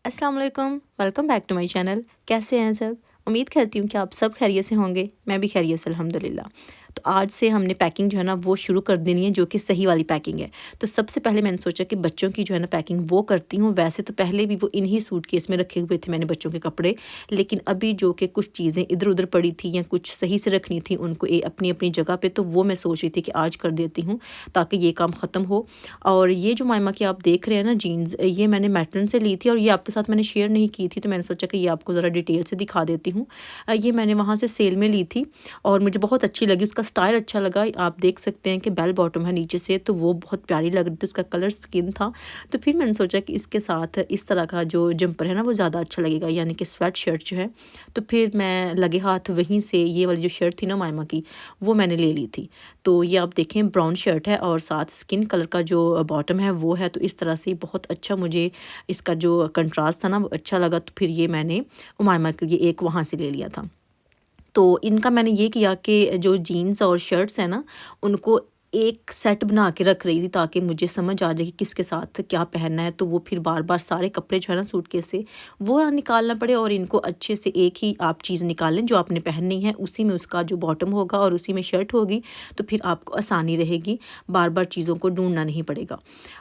अस्सलाम वालेकुम, welcome back to my channel. कैसे हैं सब? उम्मीद करती हूँ कि आप सब खैरियत से होंगे। मैं भी खैरियत से अल्हम्दुलिल्लाह। तो आज से हमने पैकिंग जो है ना वो शुरू कर देनी है, जो कि सही वाली पैकिंग है। तो सबसे पहले मैंने सोचा कि बच्चों की जो है ना पैकिंग वो करती हूँ। वैसे तो पहले भी वो इन्हीं सूटकेस में रखे हुए थे मैंने बच्चों के कपड़े, लेकिन अभी जो कि कुछ चीज़ें इधर-उधर पड़ी थी या कुछ सही से रखनी थी उनको अपनी-अपनी जगह पे, तो वो मैं सोच रही थी कि आज कर देती हूँ ताकि ये काम ख़त्म हो। और ये जो मायमा की आप देख रहे हैं ना जीन्स, ये मैंने मैटलन से ली थी और ये आपके साथ मैंने शेयर नहीं की थी, तो मैंने सोचा कि ये आपको ज़रा डिटेल से दिखा देती हूँ। ये मैंने वहाँ से सेल में ली थी और मुझे बहुत अच्छी लगी, उसका स्टाइल अच्छा लगा। आप देख सकते हैं कि बेल बॉटम है नीचे से, तो वो बहुत प्यारी लग रही थी, उसका कलर स्किन था। तो फिर मैंने सोचा कि इसके साथ इस तरह का जो जंपर है ना वो ज़्यादा अच्छा लगेगा, यानी कि स्वेट शर्ट जो है। तो फिर मैं लगे हाथ वहीं से ये वाली जो शर्ट थी ना मायमा की, वो मैंने ले ली थी। तो ये आप देखें ब्राउन शर्ट है और साथ स्किन कलर का जो बॉटम है वो है। तो इस तरह से बहुत अच्छा मुझे इसका जो कंट्रास्ट था ना वो अच्छा लगा। तो फिर ये मैंने उमामा के लिए एक वहाँ से ले लिया था। तो इनका मैंने ये किया कि जो जीन्स और शर्ट्स हैं ना, उनको एक सेट बना के रख रही थी ताकि मुझे समझ आ जाए कि किसके साथ क्या पहनना है। तो वो फिर बार-बार सारे कपड़े जो है ना सूटकेस से वो ना निकालना पड़े और इनको अच्छे से एक ही आप चीज़ निकाल लें जो आपने पहननी है, उसी में उसका जो बॉटम होगा और उसी में शर्ट होगी। तो फिर आपको आसानी रहेगी, बार-बार चीज़ों को ढूँढना नहीं पड़ेगा।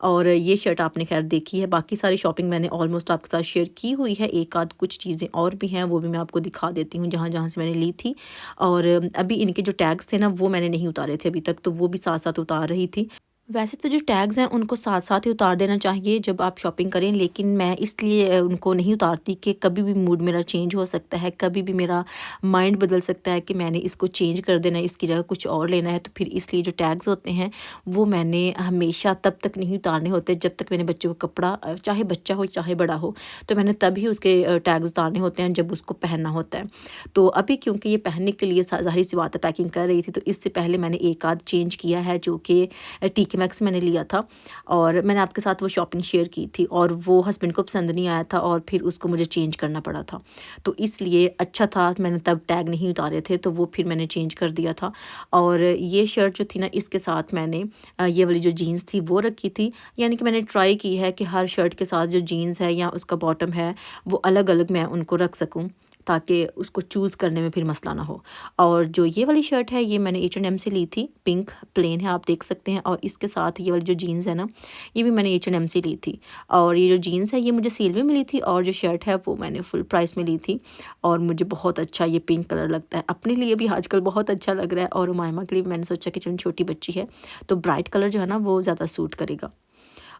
और ये शर्ट आपने ख़ैर देखी है, बाकी सारी शॉपिंग मैंने ऑलमोस्ट आपके साथ शेयर की हुई है। एक आध कुछ चीज़ें और भी हैं, वो भी मैं आपको दिखा देती हूँ जहाँ-जहाँ से मैंने ली थी। और अभी इनके जो टैग्स थे ना वो मैंने नहीं उतारे थे अभी तक, तो वो भी साथ-साथ उतार रही थी। वैसे तो जो टैग्स हैं उनको साथ-साथ ही उतार देना चाहिए जब आप शॉपिंग करें, लेकिन मैं इसलिए उनको नहीं उतारती कि कभी भी मूड मेरा चेंज हो सकता है, कभी भी मेरा माइंड बदल सकता है कि मैंने इसको चेंज कर देना है, इसकी जगह कुछ और लेना है। तो फिर इसलिए जो टैग्स होते हैं वो मैंने हमेशा तब तक नहीं उतारने होते जब तक मैंने बच्चे को कपड़ा चाहे बच्चा हो चाहे बड़ा हो, तो मैंने तभी उसके टैग्स उतारने होते हैं जब उसको पहनना होता है। तो अभी क्योंकि ये पहनने के लिए ज़ाहिर-सी बात है पैकिंग कर रही थी, तो इससे पहले मैंने एक आध चेंज किया है जो कि टीके मैक्स मैंने लिया था और मैंने आपके साथ वो शॉपिंग शेयर की थी और वो हस्बैंड को पसंद नहीं आया था और फिर उसको मुझे चेंज करना पड़ा था। तो इसलिए अच्छा था मैंने तब टैग नहीं उतारे थे, तो वो फिर मैंने चेंज कर दिया था। और ये शर्ट जो थी ना इसके साथ मैंने ये वाली जो जीन्स थी वो रखी थी, यानी कि मैंने ट्राई की है कि हर शर्ट के साथ जो जीन्स है या उसका बॉटम है वो अलग-अलग मैं उनको रख सकूँ, ताकि उसको चूज़ करने में फिर मसला ना हो। और जो ये वाली शर्ट है ये मैंने H&M से ली थी, पिंक प्लेन है आप देख सकते हैं, और इसके साथ ये वाली जो जीन्स है ना ये भी मैंने H&M से ली थी। और ये जो जीन्स है ये मुझे सेल में मिली थी और जो शर्ट है वो मैंने फुल प्राइस में ली थी। और मुझे बहुत अच्छा ये पिंक कलर लगता है, अपने लिए भी आजकल बहुत अच्छा लग रहा है और उमाइमा के लिए भी मैंने सोचा कि चलो छोटी बच्ची है तो ब्राइट कलर जो है ना वो ज़्यादा सूट करेगा।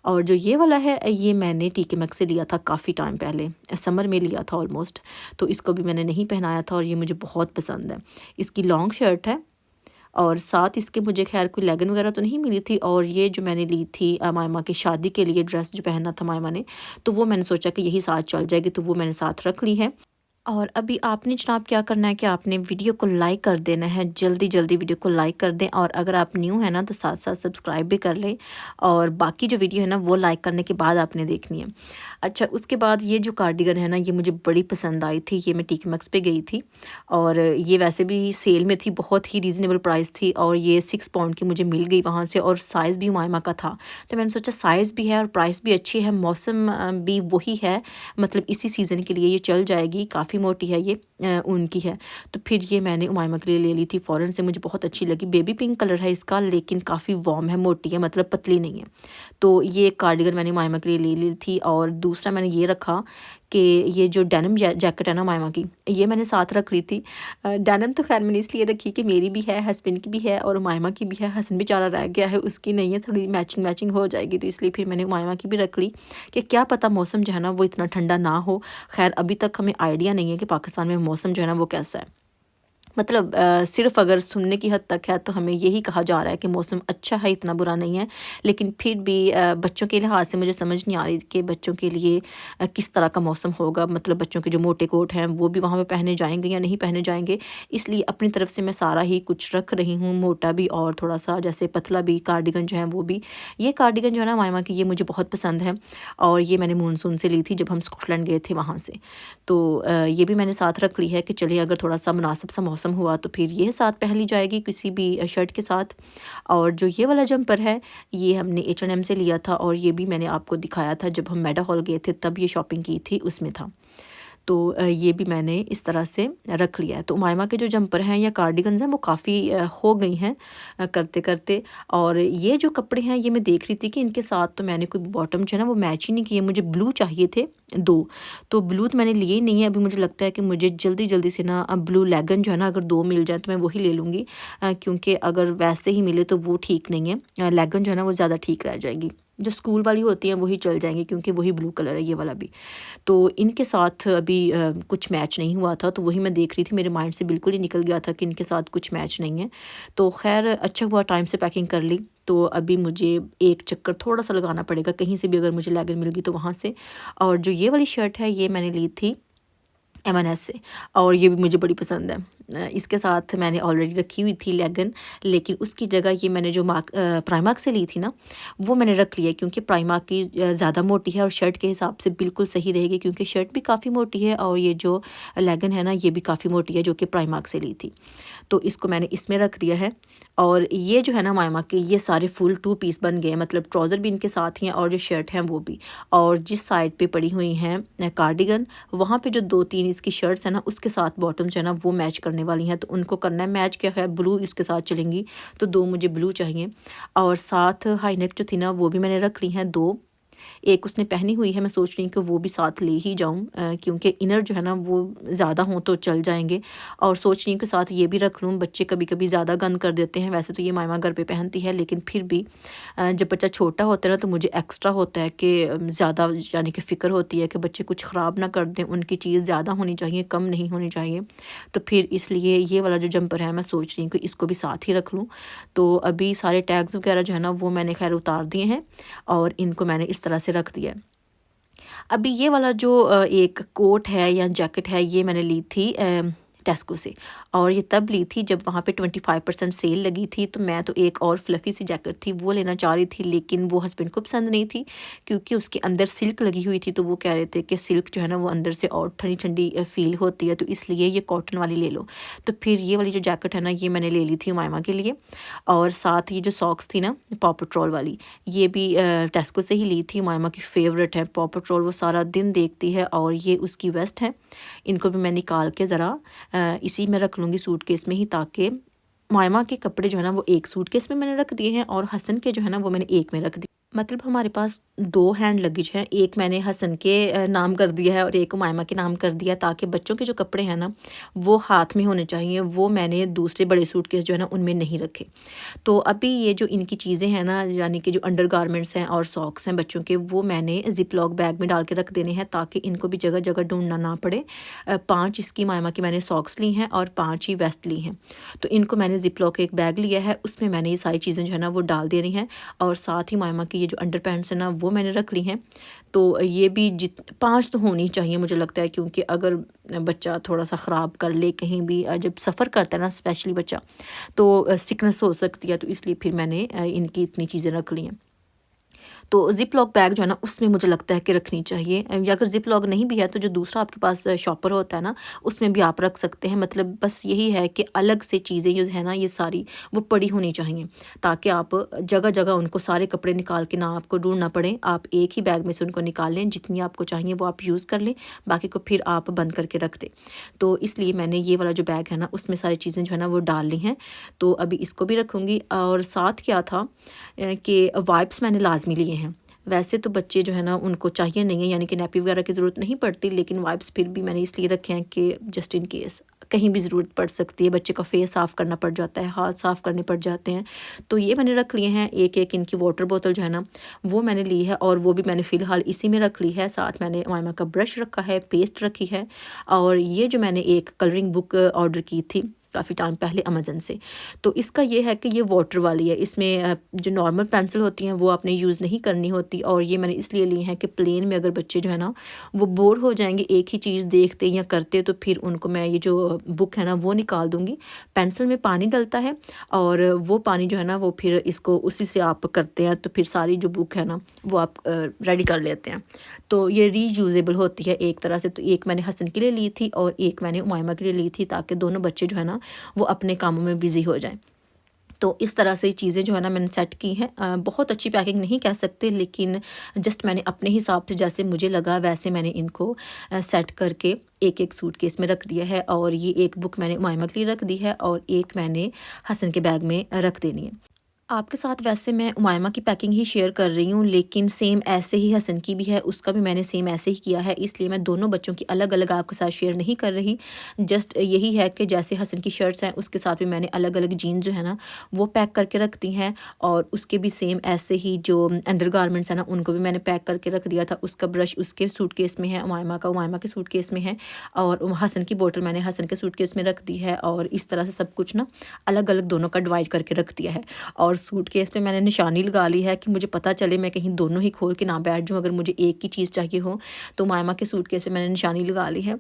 और जो ये वाला है ये मैंने टीके मैक्स से लिया था काफ़ी टाइम पहले, समर में लिया था ऑलमोस्ट। तो इसको भी मैंने नहीं पहनाया था और ये मुझे बहुत पसंद है। इसकी लॉन्ग शर्ट है और साथ इसके मुझे ख़ैर कोई लेगिन वगैरह तो नहीं मिली थी। और ये जो मैंने ली थी मायमा की शादी के लिए ड्रेस जो पहनना था मायमा ने, तो वो मैंने सोचा कि यही साथ चल जाएगी, तो वो मैंने साथ रख ली है। और अभी आपने जनाब क्या करना है कि आपने वीडियो को लाइक कर देना है, जल्दी-जल्दी वीडियो को लाइक कर दें और अगर आप न्यू हैं ना तो साथ-साथ सब्सक्राइब भी कर लें और बाकी जो वीडियो है ना वो लाइक करने के बाद आपने देखनी है। अच्छा, उसके बाद ये जो कार्डिगन है ना ये मुझे बड़ी पसंद आई थी, ये मैं टीके मैक्स पे गई थी और ये वैसे भी सेल में थी, बहुत ही रीज़नेबल प्राइस थी और ये 6 पाउंड की मुझे मिल गई वहाँ से और साइज़ भी हुमायमा का था। तो मैंने सोचा साइज़ भी है और प्राइस भी अच्छी है, मौसम भी वही है, मतलब इसी सीज़न के लिए ये चल जाएगी, काफ़ी मोटी है ये, ऊन की है। तो फिर ये मैंने उमाइमा के लिए ले ली थी फ़ौरन से, मुझे बहुत अच्छी लगी। बेबी पिंक कलर है इसका लेकिन काफ़ी वार्म है, मोटी है, मतलब पतली नहीं है। तो ये कार्डिगन मैंने उमाइमा के लिए ले ली थी। और दूसरा मैंने ये रखा कि ये जो डेनिम जैकेट है ना उमाइमा की, ये मैंने साथ रख ली थी। डेनिम तो ख़ैर मैंने इसलिए रखी कि मेरी भी है, हस्बैंड की भी है और उमाइमा की भी है। हसन बेचारा रह गया है, उसकी नहीं है, थोड़ी मैचिंग हो जाएगी, तो इसलिए फिर मैंने उमाइमा की भी रख ली कि क्या पता मौसम जो है ना वो इतना ठंडा ना हो। ख़ैर अभी तक हमें आइडिया नहीं है कि पाकिस्तान में मौसम जो है ना वो कैसा है। मतलब सिर्फ़ अगर सुनने की हद तक है तो हमें यही कहा जा रहा है कि मौसम अच्छा है, इतना बुरा नहीं है। लेकिन फिर भी बच्चों के लिहाज़ से मुझे समझ नहीं आ रही कि बच्चों के लिए किस तरह का मौसम होगा। मतलब बच्चों के जो मोटे कोट हैं वो भी वहाँ पे पहने जाएँगे या नहीं पहने जाएँगे। इसलिए अपनी तरफ से मैं सारा ही कुछ रख रही हूँ, मोटा भी और थोड़ा-सा जैसे पतला भी, कार्डिगन जो है वो भी। ये कार्डिगन जो है ना मायमा की ये मुझे बहुत पसंद है और ये मैंने मॉनसून से ली थी जब हम स्कॉटलैंड गए थे वहाँ से। तो ये भी मैंने साथ रख ली है कि चलिए अगर थोड़ा-सा मुनासिब सा मौसम मौसम हुआ तो फिर ये साथ पहन ली जाएगी किसी भी शर्ट के साथ। और जो ये वाला जंपर है ये हमने H&M से लिया था और ये भी मैंने आपको दिखाया था जब हम मेडा हॉल गए थे, तब ये शॉपिंग की थी, उसमें था। तो ये भी मैंने इस तरह से रख लिया है। तो उमाइमा के जो जंपर हैं या कार्डिगन्स हैं वो काफ़ी हो गई हैं करते करते। और ये जो कपड़े हैं ये मैं देख रही थी कि इनके साथ तो मैंने कोई बॉटम जो है ना वो मैच ही नहीं किए। मुझे ब्लू चाहिए थे 2, तो ब्लू तो मैंने लिए ही नहीं है। अभी मुझे लगता है कि मुझे जल्दी जल्दी से ना ब्लू लेगन जो है ना अगर 2 मिल जाए तो मैं वही ले लूँगी, क्योंकि अगर वैसे ही मिले तो वो ठीक नहीं है। लेगन जो है ना वो ज़्यादा ठीक रह जाएगी, जो स्कूल वाली होती हैं वही चल जाएंगी क्योंकि वही ब्लू कलर है ये वाला भी। तो इनके साथ अभी कुछ मैच नहीं हुआ था, तो वही मैं देख रही थी, मेरे माइंड से बिल्कुल ही निकल गया था कि इनके साथ कुछ मैच नहीं है। तो खैर अच्छा हुआ टाइम से पैकिंग कर ली। तो अभी मुझे एक चक्कर थोड़ा सा लगाना पड़ेगा कहीं से भी, अगर मुझे लेगिन मिल गई तो वहाँ से। और जो ये वाली शर्ट है ये मैंने ली थी M&S से और ये भी मुझे बड़ी पसंद है। इसके साथ मैंने ऑलरेडी रखी हुई थी लेगिन, लेकिन उसकी जगह ये मैंने जो प्राइमार्क से ली थी ना वो मैंने रख लिया, क्योंकि प्राइमार्क की ज़्यादा मोटी है और शर्ट के हिसाब से बिल्कुल सही रहेगी, क्योंकि शर्ट भी काफ़ी मोटी है और ये जो लेगिन है ना ये भी काफ़ी मोटी है जो कि प्राइमार्क से ली थी। तो इसको मैंने इसमें रख दिया है। और ये जो है ना मायमा के ये सारे फुल 2 पीस बन गए हैं, मतलब ट्राउज़र भी इनके साथ ही हैं और जो शर्ट हैं वो भी। और जिस साइड पे पड़ी हुई हैं कार्डिगन, वहाँ पे जो 2-3 इसकी शर्ट्स हैं ना उसके साथ बॉटम जो है ना वो मैच करने वाली हैं। तो उनको करना है मैच, क्या है ब्लू इसके साथ चलेंगी, तो 2 मुझे ब्लू चाहिए। और साथ हाई नेक जो थी ना वो भी मैंने रख ली हैं 2। एक उसने पहनी हुई है, मैं सोच रही हूँ कि वो भी साथ ले ही जाऊँ, क्योंकि इनर जो है ना वो ज़्यादा हों तो चल जाएंगे। और सोच रही हूँ कि साथ ये भी रख लूँ, बच्चे कभी कभी ज़्यादा गंद कर देते हैं। वैसे तो ये मायमा घर पे पहनती है, लेकिन फिर भी जब बच्चा छोटा होता है ना तो मुझे एक्स्ट्रा होता है कि ज़्यादा यानी कि फ़िक्र होती है कि बच्चे कुछ ख़राब ना कर दें, उनकी चीज़ ज़्यादा होनी चाहिए, कम नहीं होनी चाहिए। तो फिर इसलिए ये वाला जो जंपर है मैं सोच रही हूँ कि इसको भी साथ ही रख लूँ। तो अभी सारे टैग्स वगैरह जो है ना वो मैंने खैर उतार दिए हैं और इनको मैंने इस तरह से रख दिया है। अभी ये वाला जो एक कोट है या जैकेट है ये मैंने ली थी टेस्को से, और ये तब ली थी जब वहाँ पे 25% सेल लगी थी। तो मैं तो एक और फ्लफ़ी सी जैकेट थी वो लेना चाह रही थी, लेकिन वो हस्बैंड को पसंद नहीं थी क्योंकि उसके अंदर सिल्क लगी हुई थी। तो वो कह रहे थे कि सिल्क जो है ना वो अंदर से और ठंडी ठंडी फ़ील होती है, तो इसलिए ये कॉटन वाली ले लो। तो फिर ये वाली जो जैकेट है ना ये मैंने ले ली थी उमाइमा के लिए। और साथ ये जो सॉक्स थी ना पॉ पेट्रोल वाली, ये भी टेस्को से ही ली थी। उमाइमा की फ़ेवरेट है पॉ पेट्रोल, वो सारा दिन देखती है। और ये उसकी वेस्ट है, इनको भी मैं निकाल के ज़रा इसी में रख लूँगी सूटकेस में ही, ताकि मायमा के कपड़े जो है ना वो एक सूटकेस में मैंने रख दिए हैं और हसन के जो है ना वो मैंने एक में रख दिए। मतलब हमारे पास 2 हैंड लगेज हैं, एक मैंने हसन के नाम कर दिया है और एक मायमा के नाम कर दिया, ताकि बच्चों के जो कपड़े हैं ना वो हाथ में होने चाहिए। वो मैंने दूसरे बड़े सूटकेस जो है ना उनमें नहीं रखे। तो अभी ये जो इनकी चीज़ें हैं ना, यानी कि जो अंडरगारमेंट्स हैं और सॉक्स हैं बच्चों के, वो मैंने ज़िप-लॉक बैग में डाल के रख देने हैं ताकि इनको भी जगह जगह ढूंढना ना पड़े। 5 इसकी मायमा की मैंने सॉक्स ली हैं और 5 ही वेस्ट ली हैं। तो इनको मैंने ज़िप-लॉक एक बैग लिया है, उसमें मैंने ये सारी चीज़ें जो है ना वो डाल देनी हैं। और साथ ही मायमा की ये जो अंडर पैंट्स हैं ना वो मैंने रख ली हैं। तो ये भी 5 तो होनी चाहिए मुझे लगता है, क्योंकि अगर बच्चा थोड़ा सा ख़राब कर ले कहीं भी, जब सफ़र करता है ना स्पेशली बच्चा, तो सिकनेस हो सकती है। तो इसलिए फिर मैंने इनकी इतनी चीज़ें रख ली हैं। तो ज़िप लॉक बैग जो है ना उसमें मुझे लगता है कि रखनी चाहिए, या अगर ज़िप लॉक नहीं भी है तो जो दूसरा आपके पास शॉपर होता है ना उसमें भी आप रख सकते हैं। मतलब बस यही है कि अलग से चीज़ें जो है ना ये सारी वो पड़ी होनी चाहिए, ताकि आप जगह जगह उनको सारे कपड़े निकाल के ना आपको ढूंढना पड़े। आप एक ही बैग में से उनको निकाल लें, जितनी आपको चाहिए वो आप यूज़ कर लें, बाकी को फिर आप बंद करके रख दें। तो इसलिए मैंने ये वाला जो बैग है ना उसमें सारी चीज़ें जो है ना वो डाल ली हैं। तो अभी इसको भी रखूँगी। और साथ क्या था कि वाइप्स मैंने लाजमी लिए हैं। वैसे तो बच्चे जो है ना उनको चाहिए नहीं है, यानी कि नैपी वगैरह की ज़रूरत नहीं पड़ती, लेकिन वाइप्स फिर भी मैंने इसलिए रखे हैं कि जस्ट इन केस कहीं भी ज़रूरत पड़ सकती है, बच्चे का फेस साफ़ करना पड़ जाता है, हाथ साफ़ करने पड़ जाते हैं। तो ये मैंने रख लिए हैं। एक एक इनकी वाटर बोतल जो है ना वो मैंने ली है और वो भी मैंने फ़िलहाल इसी में रख ली है। साथ मैंने मायमा का ब्रश रखा है, पेस्ट रखी है। और ये जो मैंने एक कलरिंग बुक ऑर्डर की थी काफ़ी टाइम पहले अमेज़न से, तो इसका ये है कि ये वाटर वाली है। इसमें जो नॉर्मल पेंसिल होती हैं वो आपने यूज़ नहीं करनी होती, और ये मैंने इसलिए ली हैं कि प्लेन में अगर बच्चे जो है ना वो बोर हो जाएंगे एक ही चीज़ देखते या करते, तो फिर उनको मैं ये जो बुक है ना वो निकाल दूँगी। पेंसिल में पानी डलता है और वो पानी जो है ना वो फिर इसको उसी से आप करते हैं, तो फिर सारी जो बुक है ना वो आप रेडी कर लेते हैं। तो ये रीयूजेबल होती है एक तरह से। तो एक मैंने हसन के लिए ली थी और एक मैंने उमाइमा के लिए ली थी, ताकि दोनों बच्चे जो है ना वो अपने कामों में बिज़ी हो जाएँ। तो इस तरह से चीज़ें जो है ना मैंने सेट की हैं। बहुत अच्छी पैकिंग नहीं कह सकते, लेकिन जस्ट मैंने अपने हिसाब से जैसे मुझे लगा वैसे मैंने इनको सेट करके एक-एक सूटकेस में रख दिया है। और ये एक बुक मैंने उमाइमा के लिए रख दी है और एक मैंने हसन के बैग में रख देनी है। आपके साथ वैसे मैं उमाइमा की पैकिंग ही शेयर कर रही हूँ, लेकिन सेम ऐसे ही हसन की भी है, उसका भी मैंने सेम ऐसे ही किया है, इसलिए मैं दोनों बच्चों की अलग-अलग आपके साथ शेयर नहीं कर रही। जस्ट यही है कि जैसे हसन की शर्ट्स हैं, उसके साथ भी मैंने अलग-अलग जीन्स जो है ना, वो पैक करके रख दी हैं। और उसके भी सेम ऐसे ही जो अंडरगारमेंट्स हैं ना, उनको भी मैंने पैक करके रख दिया था। उसका ब्रश उसके सूटकेस में है, उमाइमा का उमाइमा के सूटकेस में है, और हसन की बोतल मैंने हसन के सूटकेस में रख दी है। और इस तरह से सब कुछ ना अलग-अलग दोनों का डिवाइड करके रख दिया है। और सूटकेस पे मैंने निशानी लगा ली है कि मुझे पता चले मैं कहीं दोनों ही खोल के ना बैठ जाऊँ। अगर मुझे एक ही चीज़ चाहिए हो तो मायमा के सूटकेस पे मैंने निशानी लगा ली है,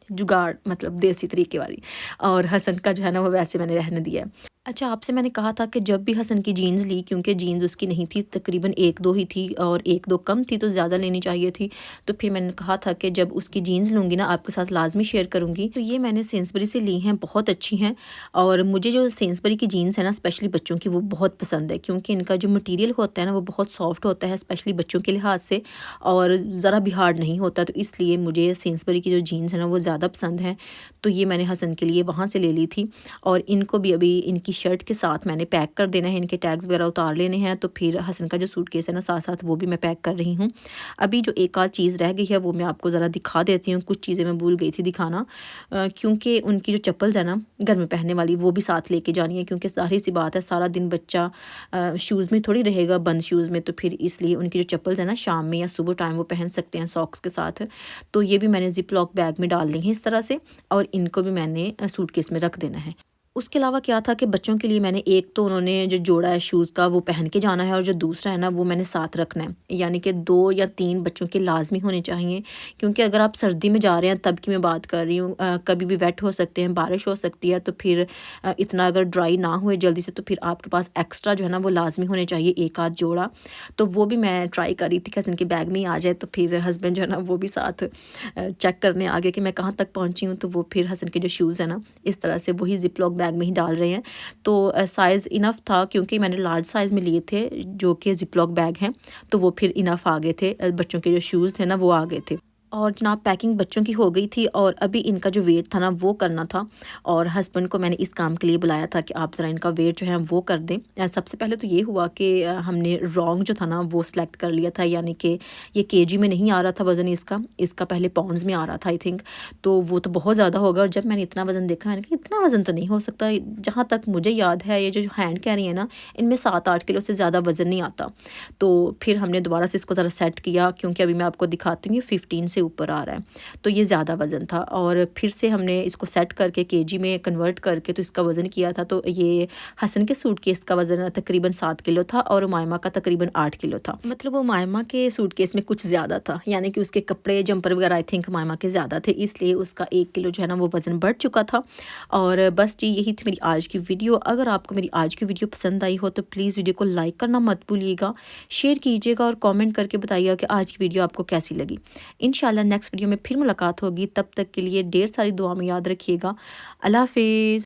जुगाड़ मतलब देसी तरीके वाली। और हसन का जो है ना वो वैसे मैंने रहने दिया है। अच्छा, आपसे मैंने कहा था कि जब भी हसन की जीन्स ली, क्योंकि जीन्स उसकी नहीं थी, तकरीबन 1-2 ही थी और 1-2 कम थी तो ज़्यादा लेनी चाहिए थी। तो फिर मैंने कहा था कि जब उसकी जीन्स लूँगी ना आपके साथ लाज़मी शेयर करूँगी। तो ये मैंने सेंसबरी से ली हैं, बहुत अच्छी हैं। और मुझे जो सेंसबरी की जीन्स है ना स्पेशली बच्चों की, वो बहुत पसंद है, क्योंकि इनका जो मटीरियल होता है ना वो बहुत सॉफ्ट होता है, स्पेशली बच्चों के लिहाज से, और ज़रा भी हार्ड नहीं होता। तो इसलिए मुझे सेंसबरी की जो जीन्स है ना वो ज़्यादा पसंद है। तो ये मैंने हसन के लिए वहाँ से ले ली थी। और इनको भी अभी इनकी शर्ट के साथ मैंने पैक कर देना है, इनके टैग्स वगैरह उतार लेने हैं। तो फिर हसन का जो सूटकेस है ना साथ साथ वो भी मैं पैक कर रही हूँ। अभी जो एक आध चीज़ रह गई है वो मैं आपको ज़रा दिखा देती हूँ। कुछ चीज़ें मैं भूल गई थी दिखाना, क्योंकि उनकी जो चप्पल्स है ना घर में पहनने वाली, वो भी साथ लेके जानी है, क्योंकि ज़ाहिर सी बात है सारा दिन बच्चा शूज़ में थोड़ी रहेगा, बंद शूज़ में। तो फिर इसलिए उनकी जो चप्पल्स है ना शाम में या सुबह टाइम वो पहन सकते हैं सॉक्स के साथ। तो ये भी मैंने जिप लॉक बैग में डाल ली है इस तरह से, और इनको भी मैंने सूटकेस में रख देना है। उसके अलावा क्या था कि बच्चों के लिए मैंने एक तो उन्होंने जो जोड़ा है शूज़ का वो पहन के जाना है, और जो दूसरा है ना वो मैंने साथ रखना है, यानी कि 2 या 3 बच्चों के लाज़मी होने चाहिए। क्योंकि अगर आप सर्दी में जा रहे हैं तब की मैं बात कर रही हूँ, कभी भी वेट हो सकते हैं, बारिश हो सकती है, तो फिर इतना अगर ड्राई ना हुए जल्दी से, तो फिर आपके पास एक्स्ट्रा जो है ना वो लाज़मी होने चाहिए एक आध जोड़ा। तो वो भी मैं ट्राई कर रही थी कि इनके बैग में ही आ जाए। तो फिर हस्बैंड जो है ना वो भी साथ चेक करने आ गए कि मैं कहाँ तक पहुँची हूँ। तो वो फिर हसन के जो शूज़ है ना इस तरह से वही जिप लॉक बैग में ही डाल रहे हैं। तो साइज़ इनफ था, क्योंकि मैंने लार्ज साइज़ में लिए थे जो कि जिप लॉक बैग हैं, तो वो फिर इनफ आ गए थे। बच्चों के जो शूज़ थे ना वो आ गए थे। और जनाब पैकिंग बच्चों की हो गई थी, और अभी इनका जो वेट था ना वो करना था। और हस्बैंड को मैंने इस काम के लिए बुलाया था कि आप ज़रा इनका वेट जो है वो कर दें। सबसे पहले तो ये हुआ कि हमने रॉन्ग जो था ना वो सिलेक्ट कर लिया था, यानी कि ये केजी में नहीं आ रहा था वज़न इसका पहले पाउंड्स में आ रहा था आई थिंक। तो वो तो बहुत ज़्यादा होगा, और जब मैंने इतना वज़न देखा मैंने कहा इतना वज़न तो नहीं हो सकता। जहाँ तक मुझे याद है ये जो हैंड कैरी है ना इनमें 7-8 किलो से ज़्यादा वज़न नहीं आता। तो फिर हमने दोबारा से इसको ज़रा सेट किया, क्योंकि अभी मैं आपको दिखाती हूँ ये 15 से ऊपर आ रहा है, तो ये ज़्यादा वज़न था। और फिर से हमने इसको सेट करके केजी में कन्वर्ट करके तो इसका वज़न किया था। तो ये हसन के सूटकेस का वज़न तकरीबन 7 किलो था, और उमाइमा का तकरीबन 8 किलो था। मतलब उमाइमा के सूटकेस में कुछ ज़्यादा था, यानी कि उसके कपड़े जंपर वगैरह आई थिंक उमाइमा के ज़्यादा थे, इसलिए उसका 1 किलो जो है ना वो वज़न बढ़ चुका था। और बस जी यही थी मेरी आज की वीडियो। अगर आपको मेरी आज की वीडियो पसंद आई हो तो प्लीज़ वीडियो को लाइक करना मत भूलिएगा, शेयर कीजिएगा और कमेंट करके बताइएगा कि आज की वीडियो आपको कैसी लगी। इंशाल्लाह नेक्स्ट वीडियो में फिर मुलाकात होगी, तब तक के लिए ढेर सारी दुआ में याद रखिएगा। अल्लाह हाफिज़।